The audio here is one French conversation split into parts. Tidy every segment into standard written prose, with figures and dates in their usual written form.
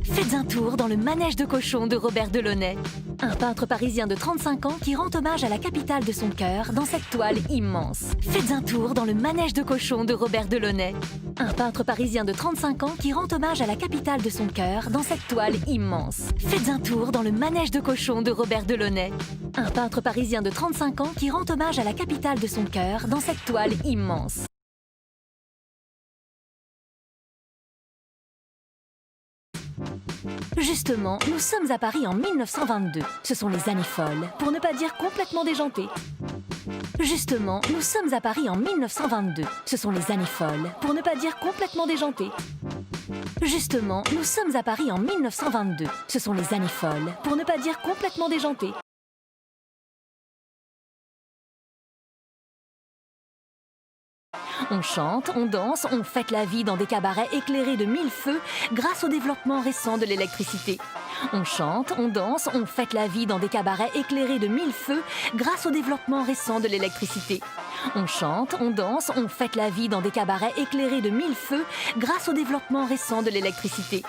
Faites un tour dans le manège de cochons de Robert Delaunay. Un peintre parisien de 35 ans qui rend hommage à la capitale de son cœur dans cette toile immense. Faites un tour dans le manège de cochons de Robert Delaunay. Un peintre parisien de 35 ans qui rend hommage à la capitale de son cœur dans cette toile immense. Faites un tour dans le manège de cochons de Robert Delaunay. Un peintre parisien de 35 ans qui rend hommage à la capitale de son cœur dans cette toile immense. Justement, nous sommes à Paris en 1922. Ce sont les années folles, pour ne pas dire complètement déjantées. Justement, nous sommes à Paris en 1922. Ce sont les années folles, pour ne pas dire complètement déjantées. Justement, nous sommes à Paris en 1922. Ce sont les années folles, pour ne pas dire complètement déjantées. On chante, on danse, on fête la vie dans des cabarets éclairés de mille feux grâce au développement récent de l'électricité. On chante, on danse, on fête la vie dans des cabarets éclairés de mille feux grâce au développement récent de l'électricité. On chante, on danse, on fête la vie dans des cabarets éclairés de mille feux grâce au développement récent de l'électricité.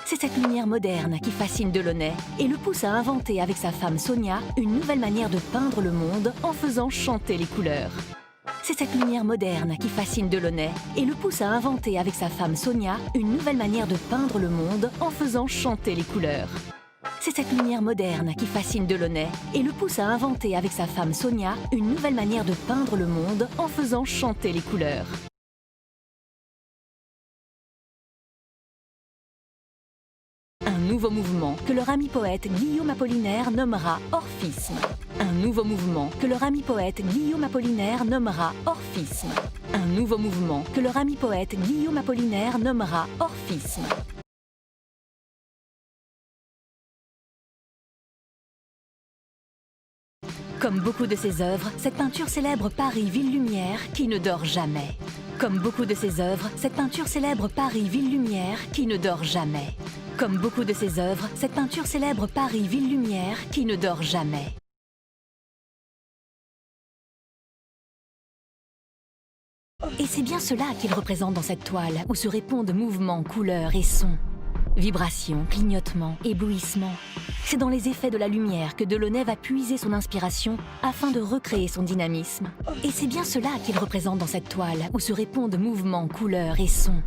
C'est cette lumière moderne qui fascine Delaunay et le pousse à inventer avec sa femme Sonia une nouvelle manière de peindre le monde en faisant chanter les couleurs. C'est cette lumière moderne qui fascine Delaunay et le pousse à inventer avec sa femme Sonia une nouvelle manière de peindre le monde en faisant chanter les couleurs. C'est cette lumière moderne qui fascine Delaunay et le pousse à inventer avec sa femme Sonia une nouvelle manière de peindre le monde en faisant chanter les couleurs. Un nouveau mouvement que leur ami poète Guillaume Apollinaire nommera orphisme. Un nouveau mouvement que leur ami poète Guillaume Apollinaire nommera orphisme. Un nouveau mouvement que leur ami poète Guillaume Apollinaire nommera orphisme. Comme beaucoup de ses œuvres, cette peinture célèbre Paris, ville-lumière, qui ne dort jamais. Comme beaucoup de ses œuvres, cette peinture célèbre Paris, ville-lumière, qui ne dort jamais. Comme beaucoup de ses œuvres, cette peinture célèbre Paris, ville-lumière, qui ne dort jamais. Et c'est bien cela qu'il représente dans cette toile, où se répondent mouvements, couleurs et sons. Vibrations, clignotements, éblouissements. C'est dans les effets de la lumière que Delaunay va puiser son inspiration afin de recréer son dynamisme. Et c'est bien cela qu'il représente dans cette toile, où se répondent mouvements, couleurs et sons.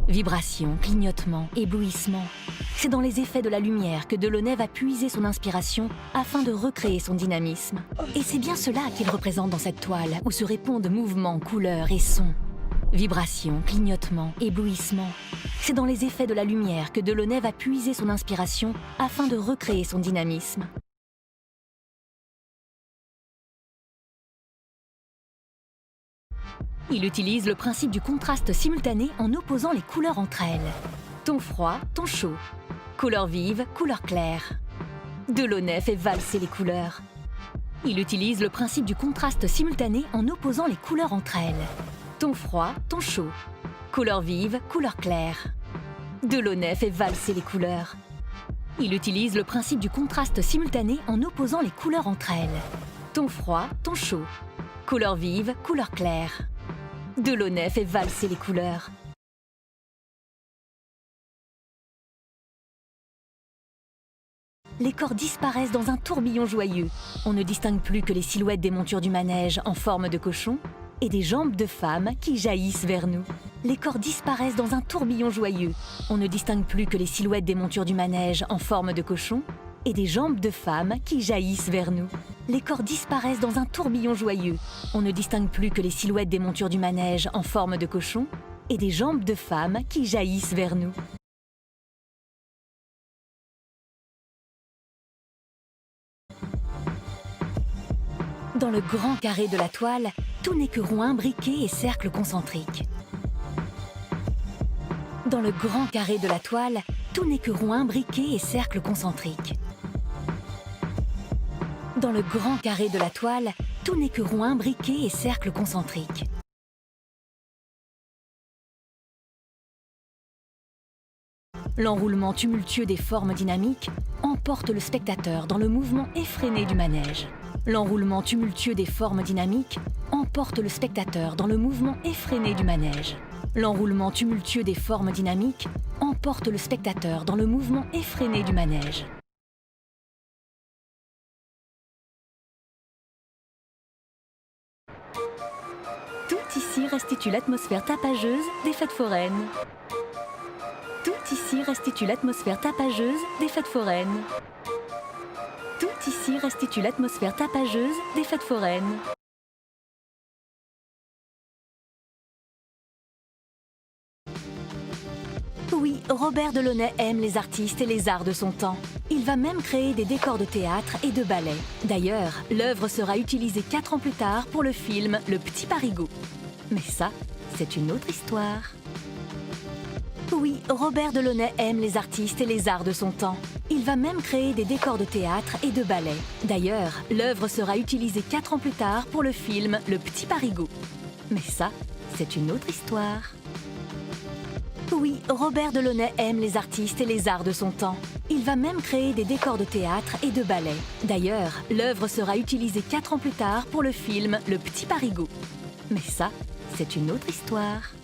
Vibrations, clignotements, éblouissements. C'est dans les effets de la lumière que Delaunay va puiser son inspiration afin de recréer son dynamisme. Et c'est bien cela qu'il représente dans cette toile, où se répondent mouvements, couleurs et sons. Vibrations, clignotements, éblouissements. C'est dans les effets de la lumière que Delaunay va puiser son inspiration afin de recréer son dynamisme. Il utilise le principe du contraste simultané en opposant les couleurs entre elles. Ton froid, ton chaud. Couleur vive, couleur claire. Delaunay fait valser les couleurs. Il utilise le principe du contraste simultané en opposant les couleurs entre elles. Ton froid, ton chaud. Couleur vive, couleur claire. Delaunay fait valser les couleurs. Il utilise le principe du contraste simultané en opposant les couleurs entre elles. Ton froid, ton chaud. Couleur vive, couleur claire. Delaunay fait valser les couleurs. Les corps disparaissent dans un tourbillon joyeux. On ne distingue plus que les silhouettes des montures du manège en forme de cochon et des jambes de femmes qui jaillissent vers nous. Les corps disparaissent dans un tourbillon joyeux. On ne distingue plus que les silhouettes des montures du manège en forme de cochon et des jambes de femmes qui jaillissent vers nous. Les corps disparaissent dans un tourbillon joyeux. On ne distingue plus que les silhouettes des montures du manège en forme de cochon et des jambes de femmes qui jaillissent vers nous. Dans le grand carré de la toile, tout n'est que rond imbriqué et cercles concentriques. Dans le grand carré de la toile, tout n'est que rond imbriqué et cercles concentriques. Dans le grand carré de la toile, tout n'est que rond imbriqué et cercles concentriques. L'enroulement tumultueux des formes dynamiques emporte le spectateur dans le mouvement effréné du manège. L'enroulement tumultueux des formes dynamiques emporte le spectateur dans le mouvement effréné du manège. L'enroulement tumultueux des formes dynamiques emporte le spectateur dans le mouvement effréné du manège. Tout ici restitue l'atmosphère tapageuse des fêtes foraines. Tout ici restitue l'atmosphère tapageuse des fêtes foraines. Tout ici restitue l'atmosphère tapageuse des fêtes foraines. Oui, Robert Delaunay aime les artistes et les arts de son temps. Il va même créer des décors de théâtre et de ballet. D'ailleurs, l'œuvre sera utilisée 4 ans plus tard pour le film Le Petit Parigot. Mais ça, c'est une autre histoire. Oui, Robert Delaunay aime les artistes et les arts de son temps. Il va même créer des décors de théâtre et de ballet. D'ailleurs, l'œuvre sera utilisée 4 ans plus tard pour le film Le Petit Parigot. Mais ça, c'est une autre histoire. Oui, Robert Delaunay aime les artistes et les arts de son temps. Il va même créer des décors de théâtre et de ballet. D'ailleurs, l'œuvre sera utilisée 4 ans plus tard pour le film Le Petit Parigot. Mais ça, c'est une autre histoire.